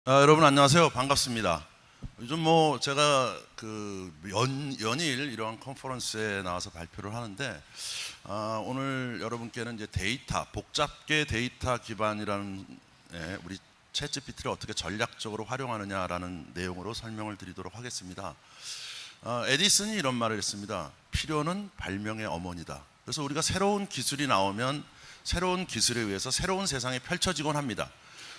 여러분 안녕하세요. 반갑습니다. 요즘 제가 연일 이러한 컨퍼런스에 나와서 발표를 하는데 오늘 여러분께는 이제 복잡계 데이터 기반이라는 우리 챗GPT를 어떻게 전략적으로 활용하느냐라는 내용으로 설명을 드리도록 하겠습니다. 에디슨이 이런 말을 했습니다. 필요는 발명의 어머니다. 그래서 우리가 새로운 기술이 나오면 새로운 기술에 의해서 새로운 세상이 펼쳐지곤 합니다.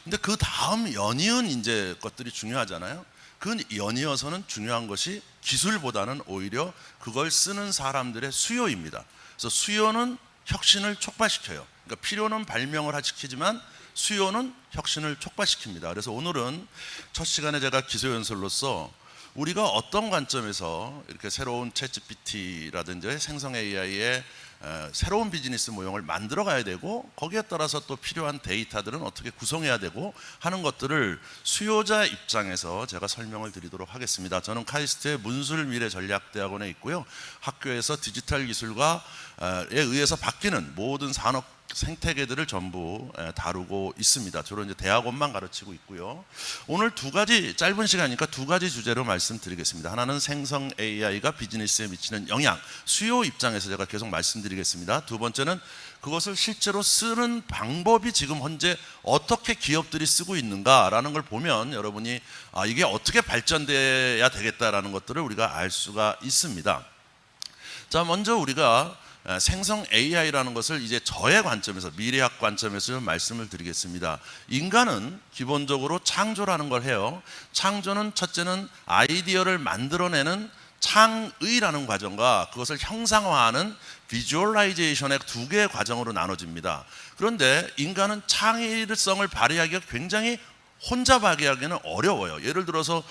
근데 그 다음 연이은 이제 것들이 중요하잖아요. 그 연이어서는 중요한 것이 기술보다는 오히려 그걸 쓰는 사람들의 수요입니다. 그래서 수요는 혁신을 촉발시켜요. 그러니까 필요는 발명을 시키지만 수요는 혁신을 촉발시킵니다. 그래서 오늘은 첫 시간에 제가 기소연설로서 우리가 어떤 관점에서 이렇게 새로운 챗GPT라든지 생성 AI의 새로운 비즈니스 모형을 만들어 가야 되고 거기에 따라서 또 필요한 데이터들은 어떻게 구성해야 되고 하는 것들을 수요자 입장에서 제가 설명을 드리도록 하겠습니다. 저는 카이스트의 문술미래전략대학원에 있고요. 학교에서 디지털 기술과에 의해서 바뀌는 모든 산업 생태계들을 전부 다루고 있습니다. 주로 이제 대학원만 가르치고 있고요. 오늘 짧은 시간이니까 두 가지 주제로 말씀드리겠습니다. 하나는 생성 AI가 비즈니스에 미치는 영향, 수요 입장에서 제가 계속 말씀드리겠습니다. 두 번째는 그것을 실제로 쓰는 방법이 지금 현재 어떻게 기업들이 쓰고 있는가라는 걸 보면 여러분이 이게 어떻게 발전돼야 되겠다라는 것들을 우리가 알 수가 있습니다. 자, 먼저 우리가 생성 AI라는 것을 이제 저의 관점에서, 미래학 관점에서 좀 말씀을 드리겠습니다. 인간은 기본적으로 창조라는 걸 해요. 창조는 첫째는 아이디어를 만들어내는 창의라는 과정과 그것을 형상화하는 비주얼라이제이션의 두 개의 과정으로 나눠집니다. 그런데 인간은 창의성을 발휘하기가 굉장히 혼자 발휘하기는 어려워요. 예를 들어서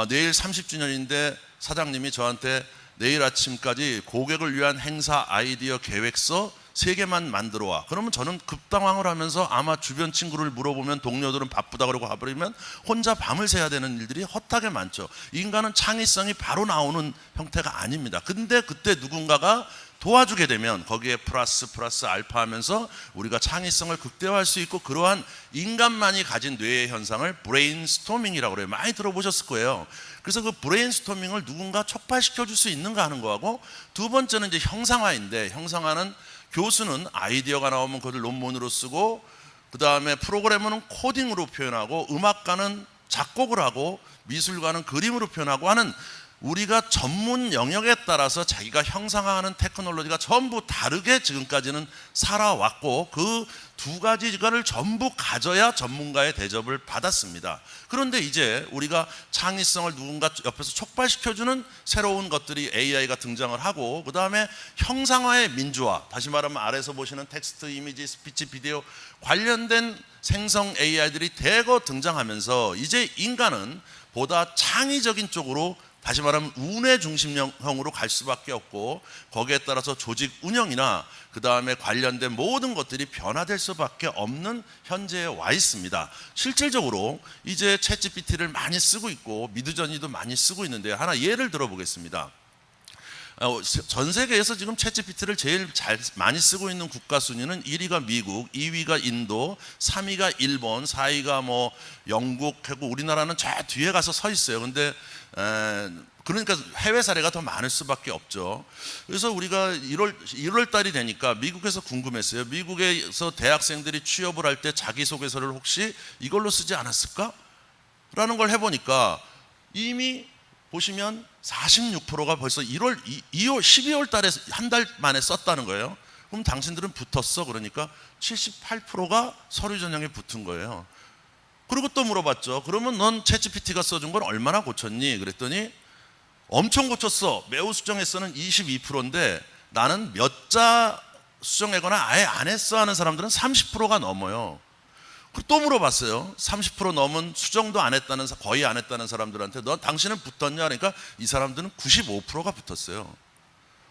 내일 30주년인데 사장님이 저한테 내일 아침까지 고객을 위한 행사 아이디어 계획서 3개만 만들어 와. 그러면 저는 급당황을 하면서 아마 주변 친구를 물어보면 동료들은 바쁘다 그러고 가버리면 혼자 밤을 새야 되는 일들이 허하게 많죠. 인간은 창의성이 바로 나오는 형태가 아닙니다. 근데 그때 누군가가 도와주게 되면 거기에 플러스 알파 하면서 우리가 창의성을 극대화할 수 있고, 그러한 인간만이 가진 뇌의 현상을 브레인스토밍이라고 그래요. 많이 들어보셨을 거예요. 그래서 그 브레인스토밍을 누군가 촉발시켜 줄 수 있는가 하는 거하고, 두 번째는 이제 형상화인데, 형상화는 교수는 아이디어가 나오면 그것을 논문으로 쓰고, 그 다음에 프로그래머는 코딩으로 표현하고, 음악가는 작곡을 하고, 미술가는 그림으로 표현하고 하는, 우리가 전문 영역에 따라서 자기가 형상화하는 테크놀로지가 전부 다르게 지금까지는 살아왔고, 그 두 가지를 전부 가져야 전문가의 대접을 받았습니다. 그런데 이제 우리가 창의성을 누군가 옆에서 촉발시켜주는 새로운 것들이 AI가 등장을 하고, 그 다음에 형상화의 민주화, 다시 말하면 아래서 보시는 텍스트, 이미지, 스피치, 비디오 관련된 생성 AI들이 대거 등장하면서 이제 인간은 보다 창의적인 쪽으로, 다시 말하면 운의 중심형으로 갈 수밖에 없고, 거기에 따라서 조직 운영이나 그 다음에 관련된 모든 것들이 변화될 수밖에 없는 현재에 와 있습니다. 실질적으로 이제 챗GPT를 많이 쓰고 있고 미드저니도 많이 쓰고 있는데, 하나 예를 들어보겠습니다. 전 세계에서 지금 챗GPT를 제일 많이 쓰고 있는 국가 순위는 1위가 미국, 2위가 인도, 3위가 일본, 4위가 영국 하고, 우리나라는 저 뒤에 가서 서 있어요. 근데 그러니까 해외 사례가 더 많을 수밖에 없죠. 그래서 우리가 1월 달이 되니까 미국에서 궁금했어요. 미국에서 대학생들이 취업을 할 때 자기소개서를 혹시 이걸로 쓰지 않았을까? 라는 걸 해보니까 이미 보시면 46%가 벌써 12월 달에 한 달 만에 썼다는 거예요. 그럼 당신들은 붙었어? 그러니까 78%가 서류 전형에 붙은 거예요. 그리고 또 물어봤죠. 그러면 넌 챗GPT가 써준 걸 얼마나 고쳤니? 그랬더니 엄청 고쳤어. 매우 수정했어는 22%인데 나는 몇 자 수정하거나 아예 안 했어 하는 사람들은 30%가 넘어요. 또 물어봤어요. 30% 넘은 수정도 안 했다는, 거의 안 했다는 사람들한테 너 당신은 붙었냐? 그러니까 이 사람들은 95%가 붙었어요.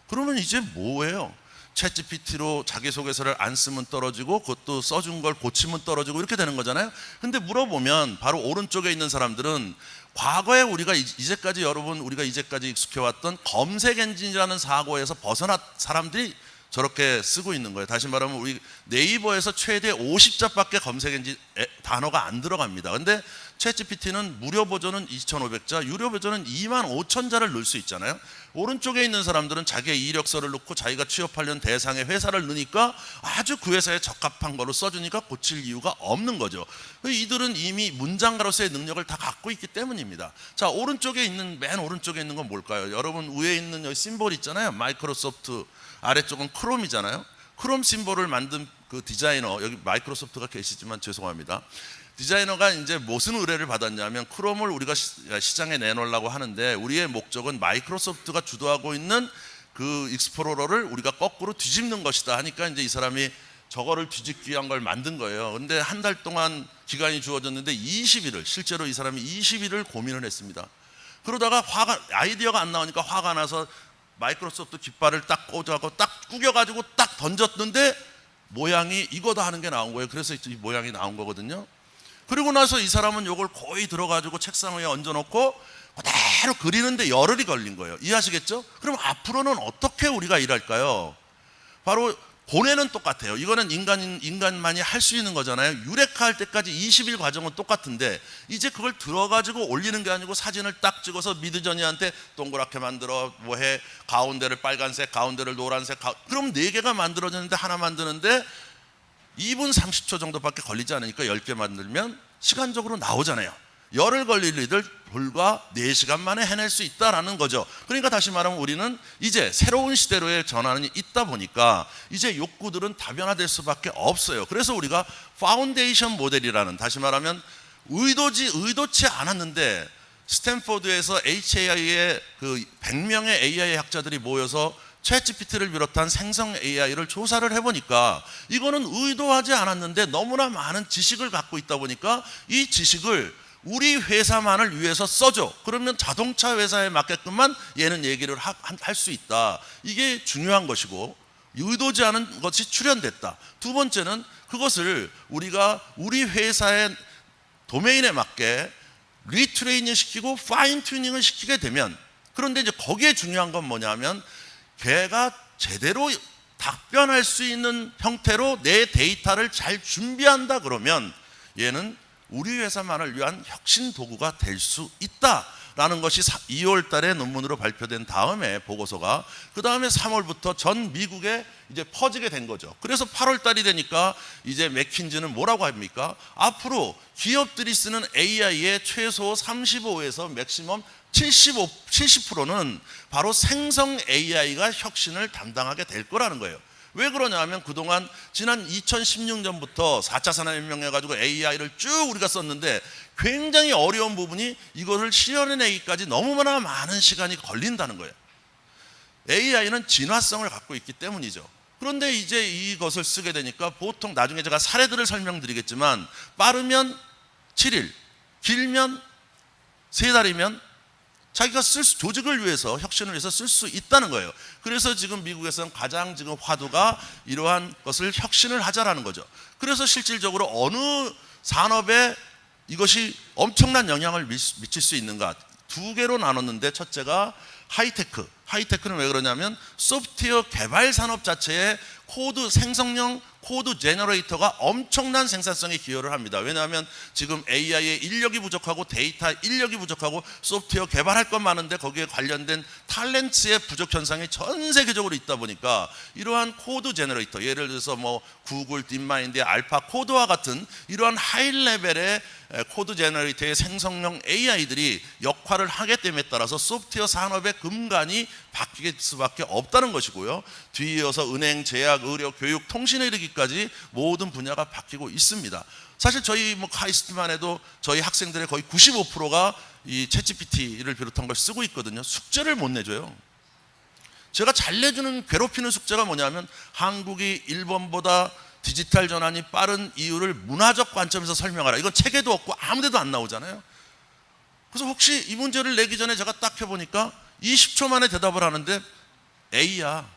그러면 이제 뭐예요? 챗GPT로 자기소개서를 안 쓰면 떨어지고, 그것도 써준 걸 고치면 떨어지고, 이렇게 되는 거잖아요. 근데 물어보면 바로 오른쪽에 있는 사람들은 과거에 우리가 이제까지 익숙해왔던 검색 엔진이라는 사고에서 벗어난 사람들이 저렇게 쓰고 있는 거예요. 다시 말하면 우리 네이버에서 최대 50자밖에 검색 엔진 단어가 안 들어갑니다. 근데 챗GPT는 무료 버전은 2,500자, 유료 버전은 25,000자를 넣을 수 있잖아요. 오른쪽에 있는 사람들은 자기의 이력서를 넣고 자기가 취업하려는 대상의 회사를 넣으니까 아주 그 회사에 적합한 거로 써주니까 고칠 이유가 없는 거죠. 이들은 이미 문장가로서의 능력을 다 갖고 있기 때문입니다. 자, 오른쪽에 있는, 맨 오른쪽에 있는 건 뭘까요? 여러분 위에 있는 여기 심볼 있잖아요. 마이크로소프트, 아래쪽은 크롬이잖아요. 크롬 심볼을 만든 그 디자이너, 여기 마이크로소프트가 계시지만 죄송합니다. 디자이너가 이제 무슨 의뢰를 받았냐면 크롬을 우리가 시장에 내놓으려고 하는데 우리의 목적은 마이크로소프트가 주도하고 있는 그 익스플로러를 우리가 거꾸로 뒤집는 것이다 하니까 이제 이 사람이 저거를 뒤집기 위한 걸 만든 거예요. 근데 한 달 동안 기간이 주어졌는데 20일을, 실제로 이 사람이 20일을 고민을 했습니다. 그러다가 아이디어가 안 나오니까 화가 나서 마이크로소프트 깃발을 딱 꽂아고 딱 구겨가지고 딱 던졌는데 모양이 이거다 하는 게 나온 거예요. 그래서 이 모양이 나온 거거든요. 그리고 나서 이 사람은 이걸 거의 들어가지고 책상 위에 얹어놓고 그대로 그리는데 열흘이 걸린 거예요. 이해하시겠죠? 그럼 앞으로는 어떻게 우리가 일할까요? 바로 고뇌는 똑같아요. 이거는 인간만이 할 수 있는 거잖아요. 유레카 할 때까지 20일 과정은 똑같은데 이제 그걸 들어가지고 올리는 게 아니고 사진을 딱 찍어서 미드저니한테 동그랗게 만들어 뭐해, 가운데를 빨간색, 가운데를 노란색, 그럼 4개가 만들어졌는데 하나 만드는데 2분 30초 정도밖에 걸리지 않으니까 10개 만들면 시간적으로 나오잖아요. 열흘 걸릴 일을 불과 4시간 만에 해낼 수 있다라는 거죠. 그러니까 다시 말하면 우리는 이제 새로운 시대로의 전환이 있다 보니까 이제 욕구들은 다변화될 수밖에 없어요. 그래서 우리가 파운데이션 모델이라는, 다시 말하면 의도치 않았는데 스탠포드에서 HAI의 그 100명의 AI 학자들이 모여서 챗GPT를 비롯한 생성 AI를 조사를 해보니까 이거는 의도하지 않았는데 너무나 많은 지식을 갖고 있다 보니까 이 지식을 우리 회사만을 위해서 써줘. 그러면 자동차 회사에 맞게끔만 얘는 얘기를 할 수 있다. 이게 중요한 것이고 의도지 않은 것이 출현됐다. 두 번째는 그것을 우리가 우리 회사의 도메인에 맞게 리트레이닝 시키고 파인 튜닝을 시키게 되면, 그런데 이제 거기에 중요한 건 뭐냐면 걔가 제대로 답변할 수 있는 형태로 내 데이터를 잘 준비한다 그러면 얘는 우리 회사만을 위한 혁신 도구가 될 수 있다라는 것이 2월 달에 논문으로 발표된 다음에 보고서가, 그 다음에 3월부터 전 미국에 이제 퍼지게 된 거죠. 그래서 8월 달이 되니까 이제 맥킨지는 뭐라고 합니까? 앞으로 기업들이 쓰는 AI의 최소 35에서 맥시멈 70%는 바로 생성 AI가 혁신을 담당하게 될 거라는 거예요. 왜 그러냐면 그동안 지난 2016년부터 4차 산업혁명 해가지고 AI를 쭉 우리가 썼는데 굉장히 어려운 부분이 이거를 실현해내기까지 너무나 많은 시간이 걸린다는 거예요. AI는 진화성을 갖고 있기 때문이죠. 그런데 이제 이것을 쓰게 되니까 보통 나중에 제가 사례들을 설명드리겠지만 빠르면 7일, 길면 3달이면 자기가 조직을 위해서, 혁신을 위해서 쓸 수 있다는 거예요. 그래서 지금 미국에서는 가장 지금 화두가 이러한 것을 혁신을 하자라는 거죠. 그래서 실질적으로 어느 산업에 이것이 엄청난 영향을 미칠 수 있는가, 2개로 나눴는데 첫째가 하이테크는 왜 그러냐면 소프트웨어 개발 산업 자체에 생성형 코드 제너레이터가 엄청난 생산성에 기여를 합니다. 왜냐하면 지금 AI의 인력이 부족하고 데이터 인력이 부족하고 소프트웨어 개발할 것 많은데 거기에 관련된 탤런트의 부족 현상이 전 세계적으로 있다 보니까 이러한 코드 제너레이터, 예를 들어서 뭐 구글 딥마인드의 알파 코드와 같은 이러한 하이 레벨의 코드 제너레이터의 생성형 AI들이 역할을 하기 때문에 따라서 소프트웨어 산업의 근간이 바뀔 수밖에 없다는 것이고요. 뒤이어서 은행, 제약, 의료, 교육, 통신에 이르기까지 모든 분야가 바뀌고 있습니다. 사실 저희 카이스트만 해도 저희 학생들의 거의 95%가 이 챗GPT를 비롯한 걸 쓰고 있거든요. 숙제를 못 내줘요. 제가 잘 내주는 괴롭히는 숙제가 뭐냐면 한국이 일본보다 디지털 전환이 빠른 이유를 문화적 관점에서 설명하라. 이건 책에도 없고 아무 데도 안 나오잖아요. 그래서 혹시 이 문제를 내기 전에 제가 딱 해보니까 20초 만에 대답을 하는데 A야.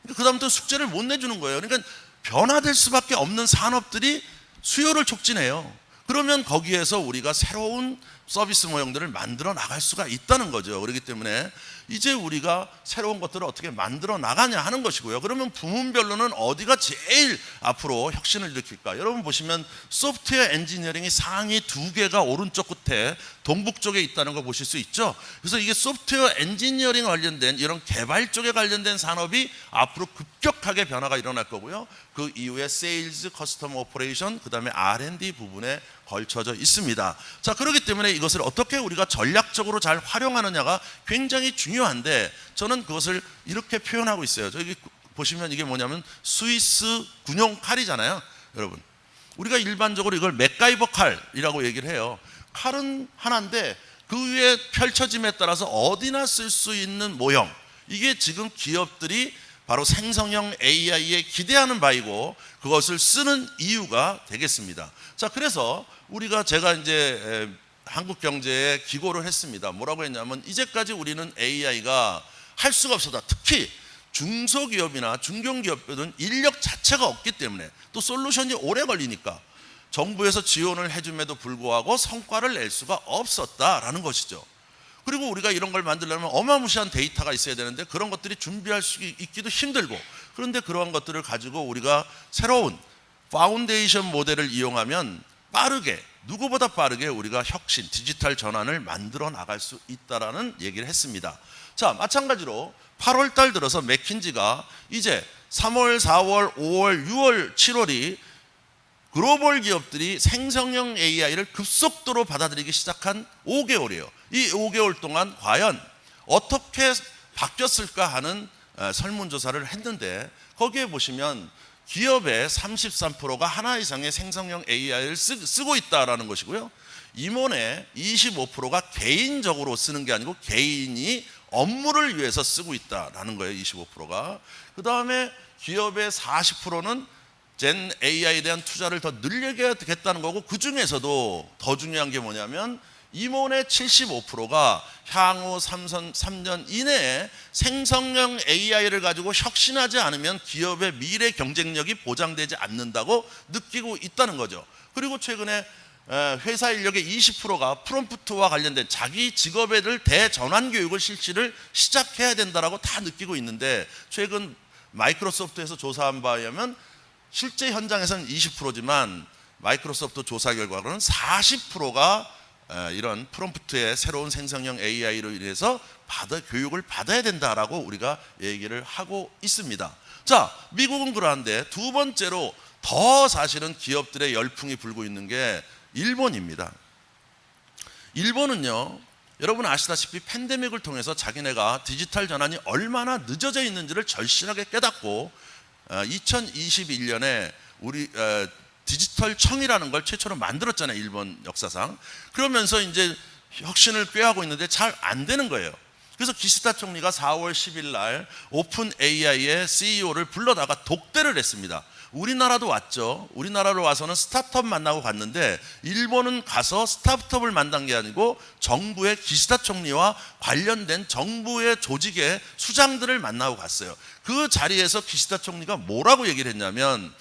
그 다음부터 숙제를 못 내주는 거예요. 그러니까 변화될 수밖에 없는 산업들이 수요를 촉진해요. 그러면 거기에서 우리가 새로운 서비스 모형들을 만들어 나갈 수가 있다는 거죠. 그렇기 때문에 이제 우리가 새로운 것들을 어떻게 만들어 나가냐 하는 것이고요. 그러면 부문별로는 어디가 제일 앞으로 혁신을 일으킬까? 여러분 보시면 소프트웨어 엔지니어링이 상위 2개가 오른쪽 끝에 동북쪽에 있다는 걸 보실 수 있죠. 그래서 이게 소프트웨어 엔지니어링 관련된 이런 개발 쪽에 관련된 산업이 앞으로 급격하게 변화가 일어날 거고요. 그 이후에 세일즈, 커스터머 오퍼레이션, 그 다음에 R&D 부분에 걸쳐져 있습니다. 자, 그렇기 때문에 이것을 어떻게 우리가 전략적으로 잘 활용하느냐가 굉장히 중요한데, 저는 그것을 이렇게 표현하고 있어요. 저기 보시면 이게 뭐냐면 스위스 군용 칼이잖아요. 여러분, 우리가 일반적으로 이걸 맥가이버 칼이라고 얘기를 해요. 칼은 하나인데 그 위에 펼쳐짐에 따라서 어디나 쓸 수 있는 모형, 이게 지금 기업들이 바로 생성형 AI에 기대하는 바이고 그것을 쓰는 이유가 되겠습니다. 자, 그래서 제가 이제 한국 경제에 기고를 했습니다. 뭐라고 했냐면, 이제까지 우리는 AI가 할 수가 없었다. 특히 중소기업이나 중견기업들은 인력 자체가 없기 때문에, 또 솔루션이 오래 걸리니까 정부에서 지원을 해줌에도 불구하고 성과를 낼 수가 없었다라는 것이죠. 그리고 우리가 이런 걸 만들려면 어마무시한 데이터가 있어야 되는데 그런 것들이 준비할 수 있기도 힘들고, 그런데 그러한 것들을 가지고 우리가 새로운 파운데이션 모델을 이용하면 빠르게, 누구보다 빠르게 우리가 혁신, 디지털 전환을 만들어 나갈 수 있다라는 얘기를 했습니다. 자, 마찬가지로 8월 달 들어서 맥킨지가 이제 3월, 4월, 5월, 6월, 7월이 글로벌 기업들이 생성형 AI를 급속도로 받아들이기 시작한 5개월이에요. 이 5개월 동안 과연 어떻게 바뀌었을까 하는 설문조사를 했는데, 거기에 보시면 기업의 33%가 하나 이상의 생성형 AI를 쓰고 있다는 것이고요. 임원의 25%가 개인적으로 쓰는 게 아니고 개인이 업무를 위해서 쓰고 있다는 거예요. 25%가. 그 다음에 기업의 40%는 젠 AI에 대한 투자를 더 늘리겠다는 거고, 그 중에서도 더 중요한 게 뭐냐면 임원의 75%가 향후 3년 이내에 생성형 AI를 가지고 혁신하지 않으면 기업의 미래 경쟁력이 보장되지 않는다고 느끼고 있다는 거죠. 그리고 최근에 회사 인력의 20%가 프롬프트와 관련된 자기 직업에 대한 대전환 교육을 실시를 시작해야 된다라고 다 느끼고 있는데, 최근 마이크로소프트에서 조사한 바에 의하면 실제 현장에서는 20%지만 마이크로소프트 조사 결과로는 40%가 이런 프롬프트의 새로운 생성형 AI로 인해서 교육을 받아야 된다라고 우리가 얘기를 하고 있습니다. 자, 미국은 그러한데 두 번째로 더 사실은 기업들의 열풍이 불고 있는 게 일본입니다. 일본은요, 여러분 아시다시피 팬데믹을 통해서 자기네가 디지털 전환이 얼마나 늦어져 있는지를 절실하게 깨닫고 2021년에 우리 디지털 청이라는 걸 최초로 만들었잖아요, 일본 역사상. 그러면서 이제 혁신을 꾀하고 있는데 잘 안 되는 거예요. 그래서 기시다 총리가 4월 10일 날 오픈 AI의 CEO를 불러다가 독대를 했습니다. 우리나라도 왔죠. 우리나라로 와서는 스타트업 만나고 갔는데, 일본은 가서 스타트업을 만난 게 아니고 정부의 기시다 총리와 관련된 정부의 조직의 수장들을 만나고 갔어요. 그 자리에서 기시다 총리가 뭐라고 얘기를 했냐면,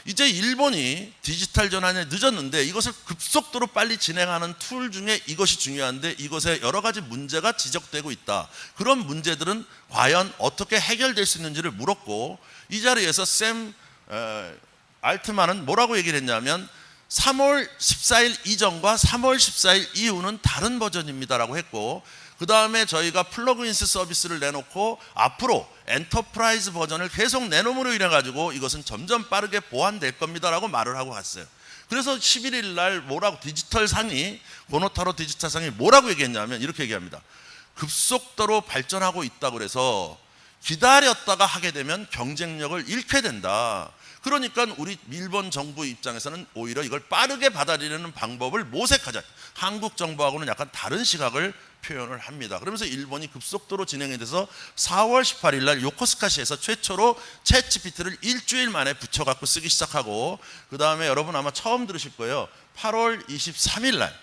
이제 일본이 디지털 전환에 늦었는데 이것을 급속도로 빨리 진행하는 툴 중에 이것이 중요한데 이것에 여러 가지 문제가 지적되고 있다. 그런 문제들은 과연 어떻게 해결될 수 있는지를 물었고, 이 자리에서 샘 알트만은 뭐라고 얘기를 했냐면 3월 14일 이전과 3월 14일 이후는 다른 버전입니다라고 했고, 그 다음에 저희가 플러그인스 서비스를 내놓고 앞으로 엔터프라이즈 버전을 계속 내놓음으로 인해 가지고 이것은 점점 빠르게 보완될 겁니다라고 말을 하고 갔어요. 그래서 11일 날 뭐라고 고노타로 디지털 상이 뭐라고 얘기했냐면 이렇게 얘기합니다. 급속도로 발전하고 있다고 그래서 기다렸다가 하게 되면 경쟁력을 잃게 된다. 그러니까 우리 일본 정부 입장에서는 오히려 이걸 빠르게 받아들이는 방법을 모색하자. 한국 정부하고는 약간 다른 시각을 표현을 합니다. 그러면서 일본이 급속도로 진행이 돼서 4월 18일 날 요코스카시에서 최초로 챗GPT를 일주일 만에 붙여갖고 쓰기 시작하고, 그 다음에 여러분 아마 처음 들으실 거예요. 8월 23일 날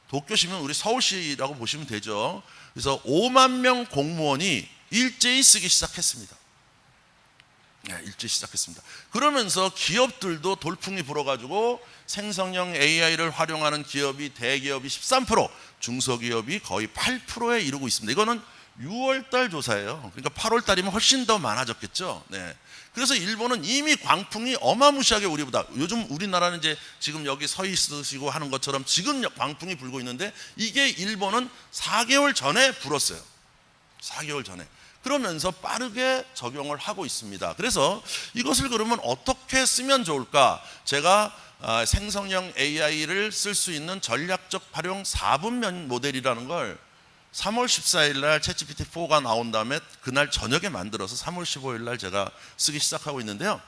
도쿄시면 우리 서울시라고 보시면 되죠. 그래서 5만 명 공무원이 일제히 쓰기 시작했습니다. 읽기 시작했습니다. 그러면서 기업들도 돌풍이 불어가지고 생성형 AI를 활용하는 기업이 대기업이 13%, 중소기업이 거의 8%에 이르고 있습니다. 이거는 6월달 조사예요. 그러니까 8월달이면 훨씬 더 많아졌겠죠. 네. 그래서 일본은 이미 광풍이 어마무시하게 우리보다, 요즘 우리나라는 이제 지금 여기 서 있으시고 하는 것처럼 지금 광풍이 불고 있는데 이게 일본은 4개월 전에 불었어요. 4개월 전에. 그러면서 빠르게 적용을 하고 있습니다. 그래서 이것을 그러면 어떻게 쓰면 좋을까? 제가 생성형 AI를 쓸 수 있는 전략적 활용 4분면 모델이라는 걸 3월 14일 날 챗GPT4가 나온 다음에 그날 저녁에 만들어서 3월 15일 날 제가 쓰기 시작하고 있는데요.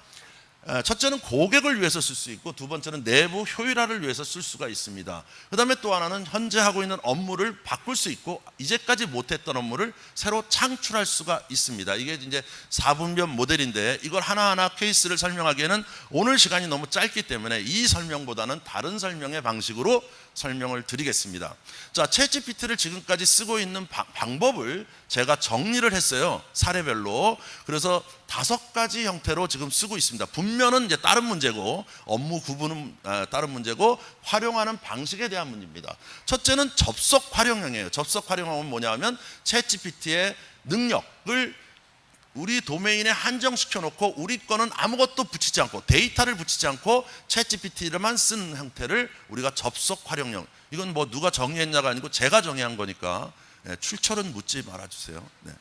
첫째는 고객을 위해서 쓸 수 있고, 두 번째는 내부 효율화를 위해서 쓸 수가 있습니다. 그 다음에 또 하나는 현재 하고 있는 업무를 바꿀 수 있고, 이제까지 못했던 업무를 새로 창출할 수가 있습니다. 이게 이제 4분면 모델인데, 이걸 하나하나 케이스를 설명하기에는 오늘 시간이 너무 짧기 때문에 이 설명보다는 다른 설명의 방식으로 설명을 드리겠습니다. 자, 챗GPT를 지금까지 쓰고 있는 방법을 제가 정리를 했어요. 사례별로. 그래서 5가지 형태로 지금 쓰고 있습니다. 분면은 이제 다른 문제고, 업무 구분은 다른 문제고, 활용하는 방식에 대한 문제입니다. 첫째는 접속 활용형이에요. 접속 활용형은 뭐냐면 챗GPT의 능력을 우리 도메인에 한정시켜 놓고 우리 거는 아무것도 붙이지 않고, 데이터를 붙이지 않고 챗GPT를만 쓰는 형태를 우리가 접속 활용형. 이건 뭐 누가 정의했냐가 아니고 제가 정의한 거니까 출처는 묻지 말아주세요. 네.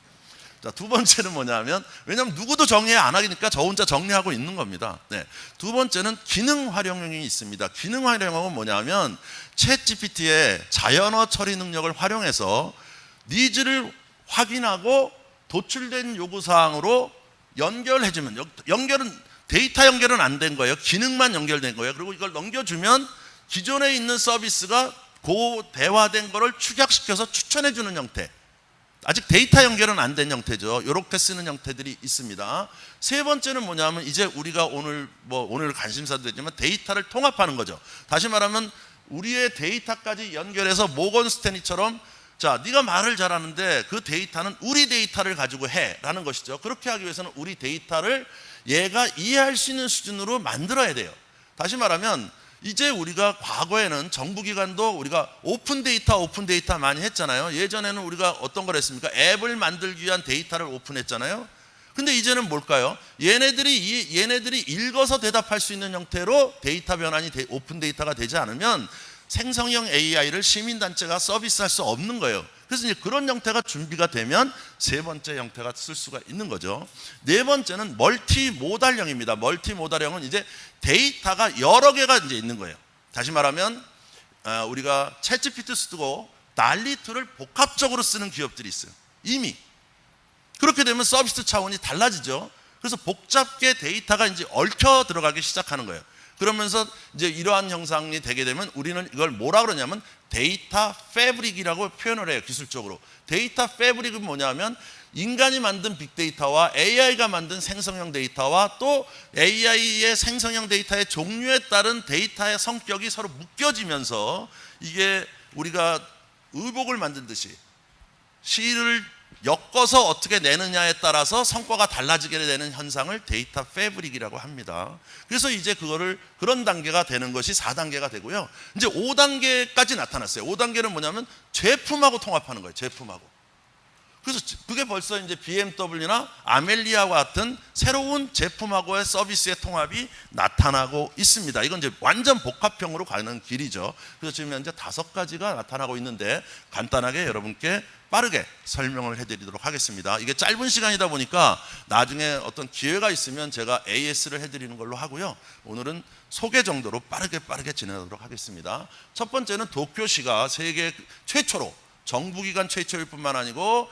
자, 두 번째는 뭐냐면, 왜냐하면 누구도 정의 안 하니까 저 혼자 정리하고 있는 겁니다. 네. 두 번째는 기능 활용형이 있습니다. 기능 활용형은 뭐냐면 챗GPT의 자연어 처리 능력을 활용해서 니즈를 확인하고 도출된 요구사항으로 연결해주면, 연결은 데이터 연결은 안 된 거예요. 기능만 연결된 거예요. 그리고 이걸 넘겨주면 기존에 있는 서비스가 고대화된 거를 축약시켜서 추천해주는 형태. 아직 데이터 연결은 안 된 형태죠. 이렇게 쓰는 형태들이 있습니다. 세 번째는 뭐냐면, 이제 우리가 오늘 관심사도 되지만 데이터를 통합하는 거죠. 다시 말하면 우리의 데이터까지 연결해서 모건 스탠리처럼, 자, 네가 말을 잘하는데 그 데이터는 우리 데이터를 가지고 해라는 것이죠. 그렇게 하기 위해서는 우리 데이터를 얘가 이해할 수 있는 수준으로 만들어야 돼요. 다시 말하면 이제 우리가 과거에는 정부기관도 우리가 오픈 데이터 많이 했잖아요. 예전에는 우리가 어떤 걸 했습니까? 앱을 만들기 위한 데이터를 오픈했잖아요. 근데 이제는 뭘까요? 얘네들이 읽어서 대답할 수 있는 형태로 데이터 변환이 오픈 데이터가 되지 않으면 생성형 AI를 시민단체가 서비스할 수 없는 거예요. 그래서 이제 그런 형태가 준비가 되면 세 번째 형태가 쓸 수가 있는 거죠. 네 번째는 멀티모달형입니다. 멀티모달형은 이제 데이터가 여러 개가 이제 있는 거예요. 다시 말하면 우리가 챗GPT 쓰고 달리2를 복합적으로 쓰는 기업들이 있어요. 이미. 그렇게 되면 서비스 차원이 달라지죠. 그래서 복잡게 데이터가 이제 얽혀 들어가기 시작하는 거예요. 그러면서 이제 이러한 형상이 되게 되면 우리는 이걸 뭐라 그러냐면 데이터 패브릭이라고 표현을 해요. 기술적으로. 데이터 패브릭은 뭐냐면 인간이 만든 빅데이터와 AI가 만든 생성형 데이터와 또 AI의 생성형 데이터의 종류에 따른 데이터의 성격이 서로 묶여지면서, 이게 우리가 의복을 만들듯이 실을 엮어서 어떻게 내느냐에 따라서 성과가 달라지게 되는 현상을 데이터 패브릭이라고 합니다. 그래서 이제 그런 단계가 되는 것이 4단계가 되고요. 이제 5단계까지 나타났어요. 5단계는 뭐냐면 제품하고 통합하는 거예요. 제품하고. 그래서 그게 벌써 이제 BMW나 아멜리아와 같은 새로운 제품하고의 서비스의 통합이 나타나고 있습니다. 이건 이제 완전 복합형으로 가는 길이죠. 그래서 지금 현재 5가지가 나타나고 있는데 간단하게 여러분께 빠르게 설명을 해드리도록 하겠습니다. 이게 짧은 시간이다 보니까 나중에 어떤 기회가 있으면 제가 AS를 해드리는 걸로 하고요. 오늘은 소개 정도로 빠르게 진행하도록 하겠습니다. 첫 번째는 도쿄시가 세계 최초로, 정부기관 최초일 뿐만 아니고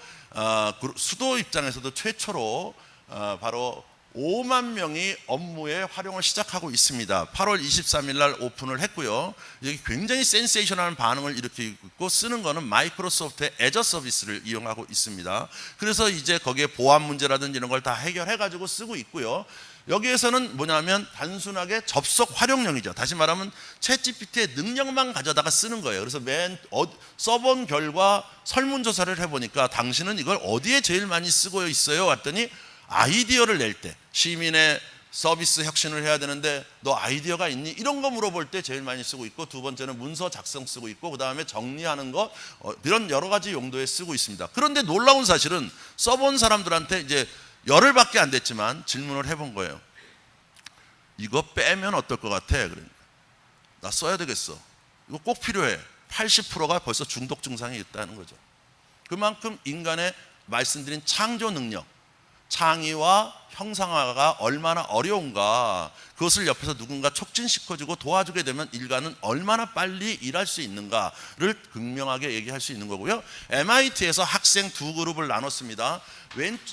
수도 입장에서도 최초로 바로 5만 명이 업무에 활용을 시작하고 있습니다. 8월 23일 날 오픈을 했고요. 여기 굉장히 센세이션한 반응을 일으키고 있고, 쓰는 거는 마이크로소프트의 애저 서비스를 이용하고 있습니다. 그래서 이제 거기에 보안 문제라든지 이런 걸 다 해결해 가지고 쓰고 있고요. 여기에서는 뭐냐면 단순하게 접속 활용형이죠. 다시 말하면 챗GPT의 능력만 가져다가 쓰는 거예요. 그래서 써본 결과 설문조사를 해보니까 당신은 이걸 어디에 제일 많이 쓰고 있어요? 왔더니 아이디어를 낼 때, 시민의 서비스 혁신을 해야 되는데 너 아이디어가 있니? 이런 거 물어볼 때 제일 많이 쓰고 있고, 두 번째는 문서 작성 쓰고 있고, 그 다음에 정리하는 거, 이런 여러 가지 용도에 쓰고 있습니다. 그런데 놀라운 사실은 써본 사람들한테 이제 열흘밖에 안 됐지만 질문을 해본 거예요. 이거 빼면 어떨 것 같아? 그러니까 나 써야 되겠어. 이거 꼭 필요해. 80%가 벌써 중독 증상이 있다는 거죠. 그만큼 인간의 말씀드린 창조 능력, 창의와 형상화가 얼마나 어려운가, 그것을 옆에서 누군가 촉진시켜주고 도와주게 되면 인간은 얼마나 빨리 일할 수 있는가를 극명하게 얘기할 수 있는 거고요. MIT에서 학생 두 그룹을 나눴습니다.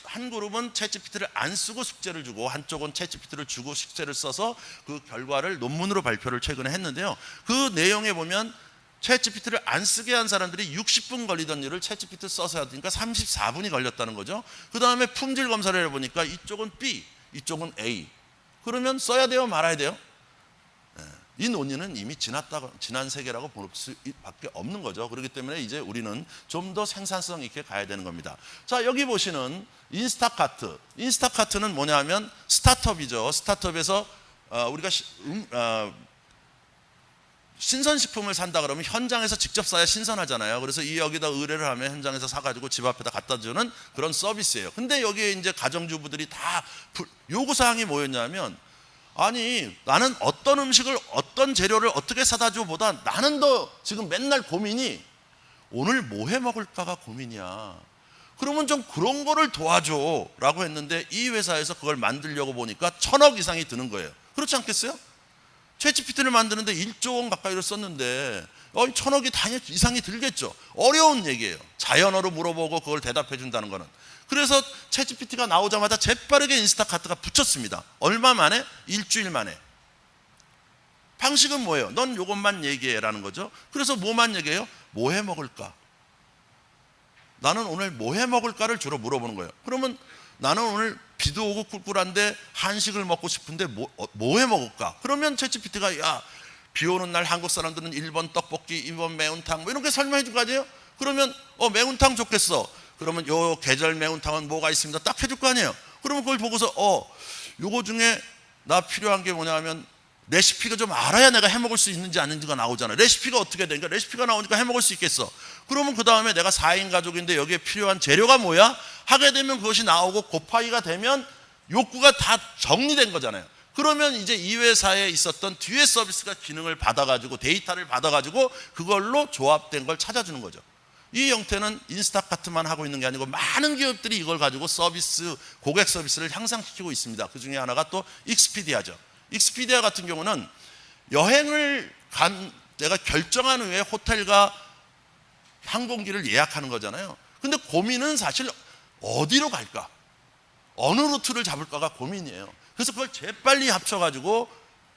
한 그룹은 챗GPT를 안 쓰고 숙제를 주고, 한쪽은 챗GPT를 주고 숙제를 써서 그 결과를 논문으로 발표를 최근에 했는데요. 그 내용에 보면 챗GPT를 안 쓰게 한 사람들이 60분 걸리던 일을 챗GPT 써서 하니까 34분이 걸렸다는 거죠. 그 다음에 품질 검사를 해보니까 이쪽은 B, 이쪽은 A. 그러면 써야 돼요, 말아야 돼요? 이 논의는 이미 지난 세계라고 볼 수밖에 없는 거죠. 그렇기 때문에 이제 우리는 좀 더 생산성 있게 가야 되는 겁니다. 자, 여기 보시는 인스타카트. 인스타카트는 뭐냐면 스타트업이죠. 스타트업에서 우리가 신선식품을 산다 그러면 현장에서 직접 사야 신선하잖아요. 그래서 여기다 의뢰를 하면 현장에서 사가지고 집 앞에다 갖다 주는 그런 서비스예요. 근데 여기에 이제 가정주부들이 다 요구사항이 뭐였냐면, 아니 나는 어떤 음식을 어떤 재료를 어떻게 사다 줘 보다 나는 더 지금 맨날 고민이 오늘 뭐 해 먹을까가 고민이야. 그러면 좀 그런 거를 도와줘 라고 했는데, 이 회사에서 그걸 만들려고 보니까 1,000억 이상이 드는 거예요. 그렇지 않겠어요? 챗GPT를 만드는데 1조 원 가까이를 썼는데 1,000억이 당연히 이상이 들겠죠. 어려운 얘기예요. 자연어로 물어보고 그걸 대답해 준다는 거는. 그래서 챗GPT가 나오자마자 재빠르게 인스타카트가 붙였습니다. 얼마 만에? 일주일 만에. 방식은 뭐예요? 넌 요것만 얘기해 라는 거죠. 그래서 뭐만 얘기해요? 뭐 해 먹을까? 나는 오늘 뭐 해 먹을까를 주로 물어보는 거예요. 그러면 나는 오늘 비도 오고 꿀꿀한데 한식을 먹고 싶은데 뭐 해 먹을까? 그러면 챗GPT가 야, 비 오는 날 한국 사람들은 1번 떡볶이, 2번 매운탕 뭐 이런 게 설명해 줄 거 아니에요? 그러면 매운탕 좋겠어. 그러면 요 계절 매운탕은 뭐가 있습니다. 딱 해줄 거 아니에요? 그러면 그걸 보고서 요거 중에 나 필요한 게 뭐냐면 레시피가 좀 알아야 내가 해먹을 수 있는지 아닌지가 나오잖아요. 레시피가 어떻게 되니까 레시피가 나오니까 해먹을 수 있겠어. 그러면 그 다음에 내가 4인 가족인데 여기에 필요한 재료가 뭐야? 하게 되면 그것이 나오고 곱하기가 되면 욕구가 다 정리된 거잖아요. 그러면 이제 이 회사에 있었던 뒤에 서비스가 기능을 받아가지고 데이터를 받아가지고 그걸로 조합된 걸 찾아주는 거죠. 이 형태는 인스타카트만 하고 있는 게 아니고 많은 기업들이 이걸 가지고 서비스, 고객 서비스를 향상시키고 있습니다. 그 중에 하나가 또 익스피디아죠. 익스피디아 같은 경우는 여행을 내가 결정한 후에 호텔과 항공기를 예약하는 거잖아요. 근데 고민은 사실 어디로 갈까? 어느 루트를 잡을까가 고민이에요. 그래서 그걸 재빨리 합쳐가지고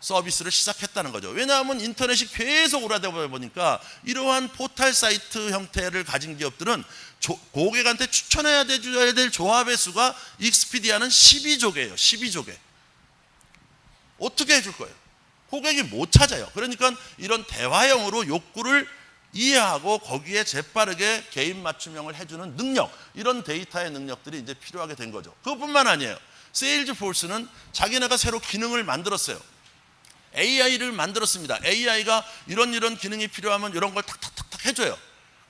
서비스를 시작했다는 거죠. 왜냐하면 인터넷이 계속 오래되다 보니까 이러한 포털 사이트 형태를 가진 기업들은 고객한테 추천해야 될 조합의 수가 익스피디아는 12조개예요. 12조개. 어떻게 해줄 거예요? 고객이 못 찾아요. 그러니까 이런 대화형으로 욕구를 이해하고 거기에 재빠르게 개인 맞춤형을 해주는 능력, 이런 데이터의 능력들이 이제 필요하게 된 거죠. 그것뿐만 아니에요. 세일즈포스는 자기네가 새로 기능을 만들었어요. AI를 만들었습니다. AI가 이런 기능이 필요하면 이런 걸 탁탁탁탁 해줘요.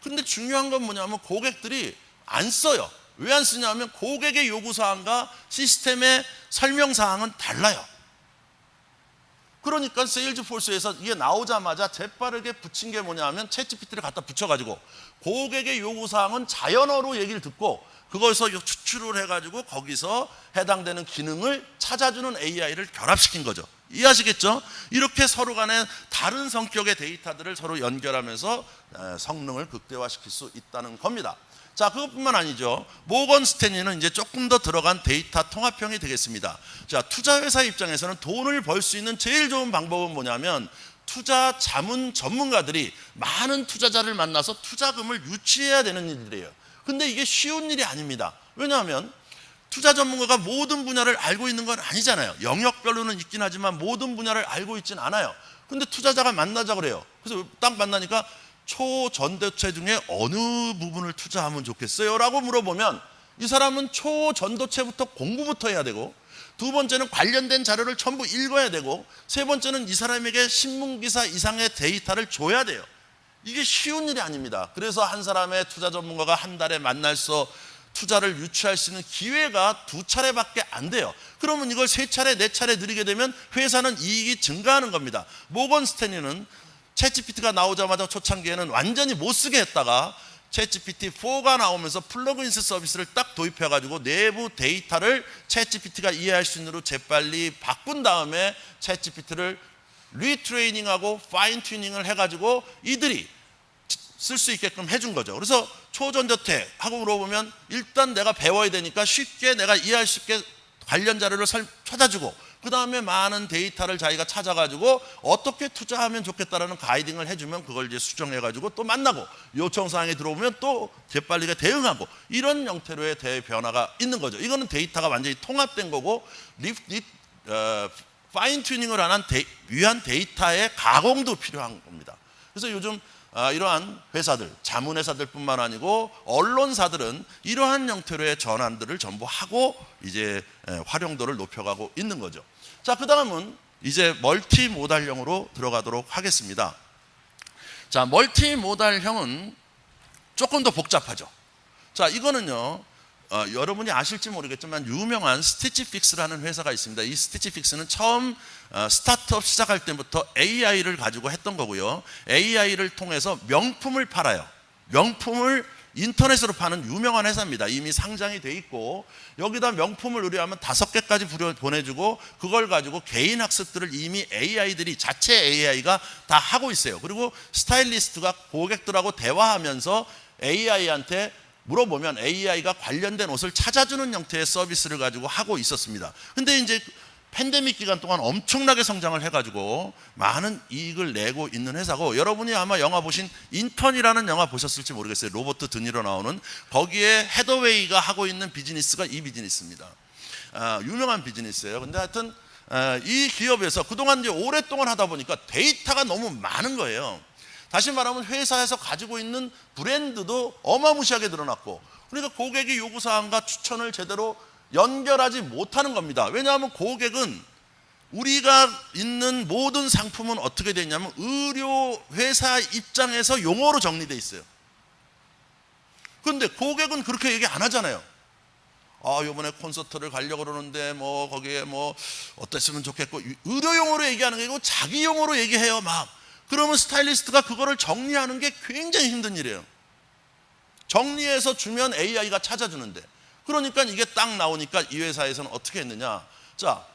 근데 중요한 건 뭐냐면 고객들이 안 써요. 왜 안 쓰냐면 고객의 요구사항과 시스템의 설명사항은 달라요. 그러니까 세일즈포스에서 이게 나오자마자 재빠르게 붙인 게 뭐냐면 챗GPT를 갖다 붙여가지고 고객의 요구사항은 자연어로 얘기를 듣고 그거에서 추출을 해가지고 거기서 해당되는 기능을 찾아주는 AI를 결합시킨 거죠. 이해하시겠죠? 이렇게 서로 간에 다른 성격의 데이터들을 서로 연결하면서 성능을 극대화시킬 수 있다는 겁니다. 자, 그것뿐만 아니죠. 모건 스탠리는 이제 조금 더 들어간 데이터 통합형이 되겠습니다. 자, 투자회사 입장에서는 돈을 벌 수 있는 제일 좋은 방법은 뭐냐면 투자 자문 전문가들이 많은 투자자를 만나서 투자금을 유치해야 되는 일들이에요. 근데 이게 쉬운 일이 아닙니다. 왜냐하면 투자 전문가가 모든 분야를 알고 있는 건 아니잖아요. 영역별로는 있긴 하지만 모든 분야를 알고 있진 않아요. 근데 투자자가 만나자 그래요. 그래서 딱 만나니까 초전도체 중에 어느 부분을 투자하면 좋겠어요? 라고 물어보면 이 사람은 초전도체부터 공부부터 해야 되고, 두 번째는 관련된 자료를 전부 읽어야 되고, 세 번째는 이 사람에게 신문기사 이상의 데이터를 줘야 돼요. 이게 쉬운 일이 아닙니다. 그래서 한 사람의 투자 전문가가 한 달에 만나서 투자를 유치할 수 있는 기회가 2차례밖에 안 돼요. 그러면 이걸 3차례, 4차례 누리게 되면 회사는 이익이 증가하는 겁니다. 모건 스탠리는 챗GPT가 나오자마자 초창기에는 완전히 못 쓰게 했다가 챗GPT4가 나오면서 플러그인스 서비스를 딱 도입해가지고 내부 데이터를 챗GPT가 이해할 수 있는 대로 재빨리 바꾼 다음에 챗GPT를 리트레이닝하고 파인 튜닝을 해가지고 이들이 쓸 수 있게끔 해준 거죠. 그래서 초전도체 하고 물어보면 일단 내가 배워야 되니까 쉽게 내가 이해할 수 있게 관련 자료를 찾아주고, 그 다음에 많은 데이터를 자기가 찾아가지고 어떻게 투자하면 좋겠다라는 가이딩을 해주면 그걸 이제 수정해가지고 또 만나고, 요청사항이 들어오면 또 재빨리게 대응하고, 이런 형태로의 대변화가 있는 거죠. 이거는 데이터가 완전히 통합된 거고, 파인 튜닝을 위한 데이터의 가공도 필요한 겁니다. 그래서 요즘 이러한 회사들, 자문회사들뿐만 아니고 언론사들은 이러한 형태로의 전환들을 전부 하고 이제 활용도를 높여가고 있는 거죠. 자, 그 다음은 이제 멀티모달형으로 들어가도록 하겠습니다. 자, 멀티모달형은 조금 더 복잡하죠. 자, 이거는요, 여러분이 아실지 모르겠지만 유명한 스티치픽스라는 회사가 있습니다. 이 스티치픽스는 처음 스타트업 시작할 때부터 AI를 가지고 했던 거고요. AI를 통해서 명품을 팔아요. 명품을 인터넷으로 파는 유명한 회사입니다. 이미 상장이 돼 있고, 여기다 명품을 의뢰하면 5개까지 보내주고, 그걸 가지고 개인 학습들을 이미 자체 AI가 다 하고 있어요. 그리고 스타일리스트가 고객들하고 대화하면서 AI한테 물어보면 AI가 관련된 옷을 찾아주는 형태의 서비스를 가지고 하고 있었습니다. 근데 이제 팬데믹 기간 동안 엄청나게 성장을 해가지고 많은 이익을 내고 있는 회사고, 여러분이 아마 영화 보신 인턴이라는 영화 보셨을지 모르겠어요. 로버트 드니로 나오는, 거기에 헤더웨이가 하고 있는 비즈니스가 이 비즈니스입니다. 유명한 비즈니스예요. 근데 하여튼 이 기업에서 그동안 이제 오랫동안 하다 보니까 데이터가 너무 많은 거예요. 다시 말하면 회사에서 가지고 있는 브랜드도 어마무시하게 늘어났고, 그러니까 고객이 요구사항과 추천을 제대로 연결하지 못하는 겁니다. 왜냐하면 고객은, 우리가 있는 모든 상품은 어떻게 되어 있냐면 의료 회사 입장에서 용어로 정리되어 있어요. 그런데 고객은 그렇게 얘기 안 하잖아요. 이번에 콘서트를 가려고 그러는데 뭐 거기에 뭐 어땠으면 좋겠고, 의료 용어로 얘기하는 게 아니고 자기 용어로 얘기해요 막. 그러면 스타일리스트가 그거를 정리하는 게 굉장히 힘든 일이에요. 정리해서 주면 AI가 찾아주는데, 그러니까 이게 딱 나오니까 이 회사에서는 어떻게 했느냐, 자,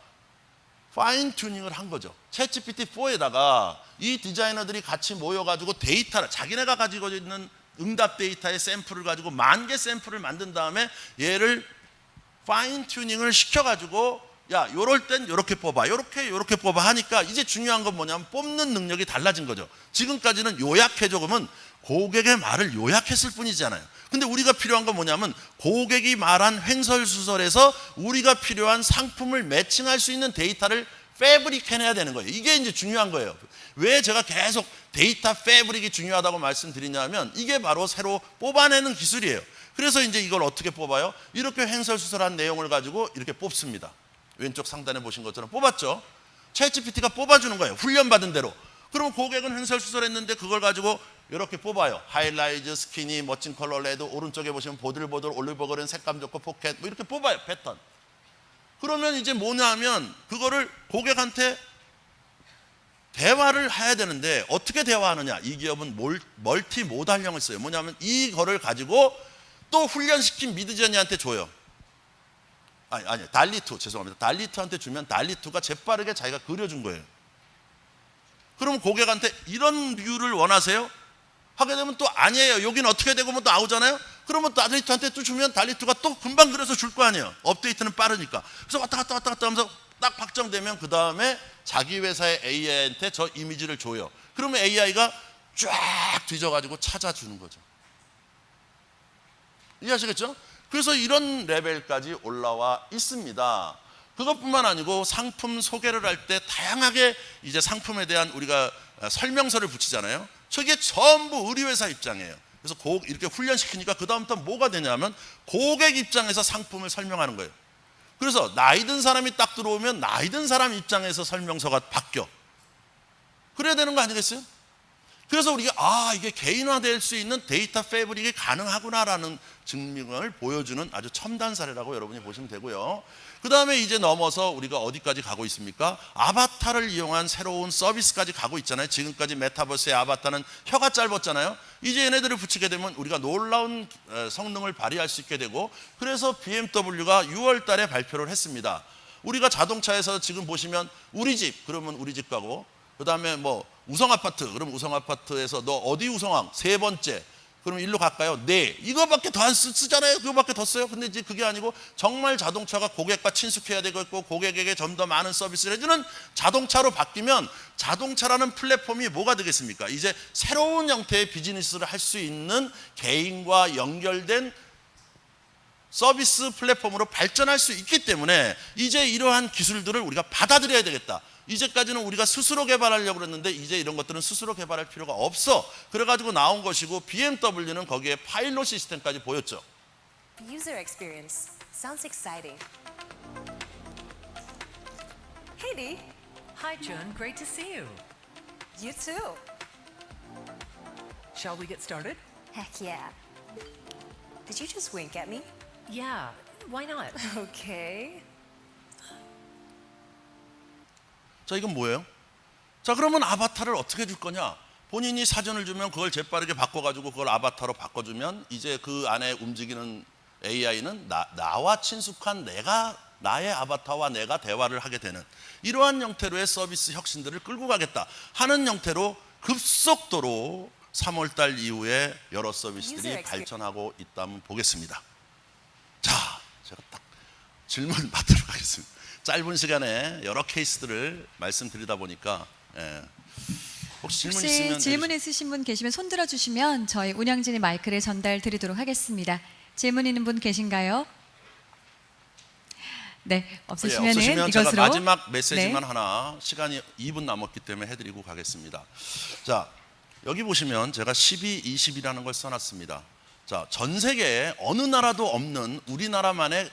파인 튜닝을 한 거죠. 챗GPT4에다가 이 디자이너들이 같이 모여가지고 데이터를, 자기네가 가지고 있는 응답 데이터의 샘플을 가지고 10,000개 샘플을 만든 다음에 얘를 파인 튜닝을 시켜가지고, 야, 요럴 땐 요렇게 뽑아, 요렇게 뽑아 하니까 이제 중요한 건 뭐냐면 뽑는 능력이 달라진 거죠. 지금까지는 요약해줘 그러면 고객의 말을 요약했을 뿐이잖아요. 근데 우리가 필요한 건 뭐냐면 고객이 말한 횡설수설에서 우리가 필요한 상품을 매칭할 수 있는 데이터를 패브릭해내야 되는 거예요. 이게 이제 중요한 거예요. 왜 제가 계속 데이터 패브릭이 중요하다고 말씀드리냐면, 이게 바로 새로 뽑아내는 기술이에요. 그래서 이제 이걸 어떻게 뽑아요? 이렇게 횡설수설한 내용을 가지고 이렇게 뽑습니다. 왼쪽 상단에 보신 것처럼 뽑았죠. 챗GPT가 뽑아주는 거예요. 훈련받은 대로. 그러면 고객은 횡설수설했는데 그걸 가지고 이렇게 뽑아요. 하이라이즈, 스키니, 멋진 컬러, 레드, 오른쪽에 보시면 보들보들, 올리브그린, 색감 좋고 포켓, 뭐 이렇게 뽑아요. 패턴. 그러면 이제 뭐냐 하면 그거를 고객한테 대화를 해야 되는데, 어떻게 대화하느냐, 이 기업은 멀티모달형을 써요. 뭐냐면 이거를 가지고 또 훈련시킨 미드저니한테 줘요. 아니, 달리2, 죄송합니다. 달리2한테 주면 달리2가 재빠르게 자기가 그려준 거예요. 그러면 고객한테 이런 뷰를 원하세요? 하게 되면 또 아니에요. 여기는 어떻게 되고 뭐 또 나오잖아요. 그러면 달리2한테 또 주면 달리2가 또 금방 그려서 줄 거 아니에요. 업데이트는 빠르니까. 그래서 왔다 갔다 하면서 딱 확정되면 그 다음에 자기 회사의 AI한테 저 이미지를 줘요. 그러면 AI가 쫙 뒤져가지고 찾아주는 거죠. 이해하시겠죠? 그래서 이런 레벨까지 올라와 있습니다. 그것뿐만 아니고 상품 소개를 할 때 다양하게 이제 상품에 대한 우리가 설명서를 붙이잖아요. 저게 전부 의류회사 입장이에요. 그래서 이렇게 훈련시키니까 그 다음부터 뭐가 되냐면 고객 입장에서 상품을 설명하는 거예요. 그래서 나이 든 사람이 딱 들어오면 나이 든 사람 입장에서 설명서가 바뀌어. 그래야 되는 거 아니겠어요? 그래서 우리가 이게 개인화될 수 있는 데이터 패브릭이 가능하구나라는 증명을 보여주는 아주 첨단 사례라고 여러분이 보시면 되고요. 그 다음에 이제 넘어서 우리가 어디까지 가고 있습니까? 아바타를 이용한 새로운 서비스까지 가고 있잖아요. 지금까지 메타버스의 아바타는 혀가 짧았잖아요. 이제 얘네들을 붙이게 되면 우리가 놀라운 성능을 발휘할 수 있게 되고, 그래서 BMW가 6월 달에 발표를 했습니다. 우리가 자동차에서 지금 보시면 우리 집 그러면 우리 집 가고, 그 다음에 뭐 우성아파트 그럼 우성아파트에서 너 어디 우성왕 세 번째 그럼 일로 갈까요? 네. 이거밖에 더 안 쓰잖아요. 그거밖에 더 써요. 근데 이제 그게 아니고 정말 자동차가 고객과 친숙해야 되겠고 고객에게 좀 더 많은 서비스를 해주는 자동차로 바뀌면 자동차라는 플랫폼이 뭐가 되겠습니까? 이제 새로운 형태의 비즈니스를 할 수 있는 개인과 연결된 서비스 플랫폼으로 발전할 수 있기 때문에 이제 이러한 기술들을 우리가 받아들여야 되겠다. 이제까지는 우리가 스스로 개발하려고 그랬는데 이제 이런 것들은 스스로 개발할 필요가 없어. 그래가지고 나온 것이고 BMW는 거기에 파일럿 시스템까지 보였죠. User experience sounds exciting. Hey Dee, Hi, Jun. Great to see you. you too. Shall we get started? Heck yeah. Did you just wink at me? Yeah, why not? Okay. 자, 이건 뭐예요? 자, 그러면 아바타를 어떻게 줄 거냐? 본인이 사전을 주면 그걸 재빠르게 바꿔가지고 그걸 아바타로 바꿔주면 이제 그 안에 움직이는 AI는 나와 친숙한 나의 아바타와 내가 대화를 하게 되는 이러한 형태로의 서비스 혁신들을 끌고 가겠다 하는 형태로 급속도로 3월 달 이후에 여러 서비스들이 발전하고 있다면 보겠습니다. 자, 제가 딱 질문 받도록 하겠습니다. 짧은 시간에 여러 케이스들을 말씀드리다 보니까 혹시 질문 있으면 혹시 질문 있으신 분 계시면 손 들어주시면 저희 운영진이 마이크를 전달 드리도록 하겠습니다. 질문 있는 분 계신가요? 네, 없으시면 없으시면 이것으로 제가 마지막 메시지만 네. 하나 시간이 2분 남았기 때문에 해드리고 가겠습니다. 자, 여기 보시면 제가 12, 20이라는 걸 써놨습니다. 자, 전 세계에 어느 나라도 없는 우리나라만의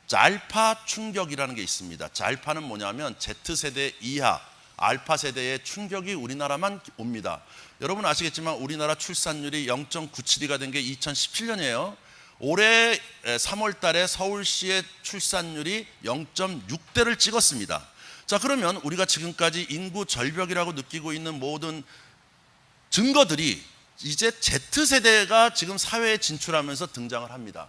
잘파 충격이라는 게 있습니다. 잘파는 뭐냐면 Z세대 이하 알파 세대의 충격이 우리나라만 옵니다. 여러분 아시겠지만 우리나라 출산율이 0.97가 된 게 2017년이에요. 올해 3월 달에 서울시의 출산율이 0.6대를 찍었습니다. 자, 그러면 우리가 지금까지 인구 절벽이라고 느끼고 있는 모든 증거들이 이제 Z세대가 지금 사회에 진출하면서 등장을 합니다.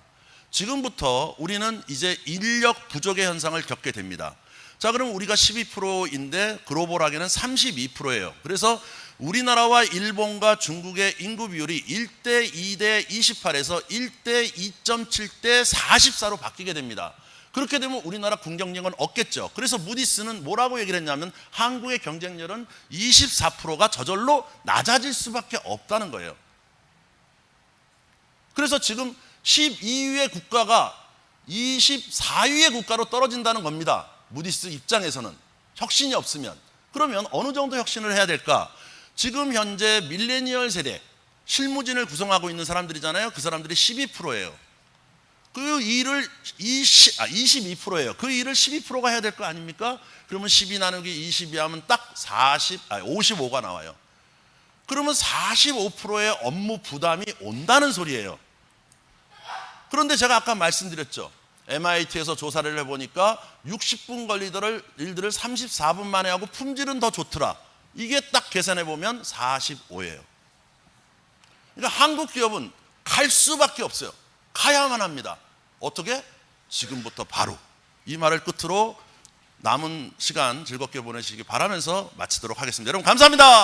지금부터 우리는 이제 인력 부족의 현상을 겪게 됩니다. 자, 그럼 우리가 12%인데 글로벌하게는 32%예요. 그래서 우리나라와 일본과 중국의 인구 비율이 1대 2대 28에서 1대 2.7대 44로 바뀌게 됩니다. 그렇게 되면 우리나라 경쟁력은 없겠죠. 그래서 무디스는 뭐라고 얘기를 했냐면 한국의 경쟁력은 24%가 저절로 낮아질 수밖에 없다는 거예요. 그래서 지금 12위의 국가가 24위의 국가로 떨어진다는 겁니다. 무디스 입장에서는 혁신이 없으면. 그러면 어느 정도 혁신을 해야 될까? 지금 현재 밀레니얼 세대 실무진을 구성하고 있는 사람들이잖아요. 그 사람들이 12%예요. 그 일을 22%예요. 그 일을 12%가 해야 될 거 아닙니까? 그러면 12 나누기 22 하면 딱 55가 나와요. 그러면 45%의 업무 부담이 온다는 소리예요. 그런데 제가 아까 말씀드렸죠. MIT에서 조사를 해보니까 60분 걸리던 일들을 34분 만에 하고 품질은 더 좋더라. 이게 딱 계산해보면 45예요. 그러니까 한국 기업은 갈 수밖에 없어요. 가야만 합니다. 어떻게? 지금부터 바로. 이 말을 끝으로 남은 시간 즐겁게 보내시기 바라면서 마치도록 하겠습니다. 여러분 감사합니다.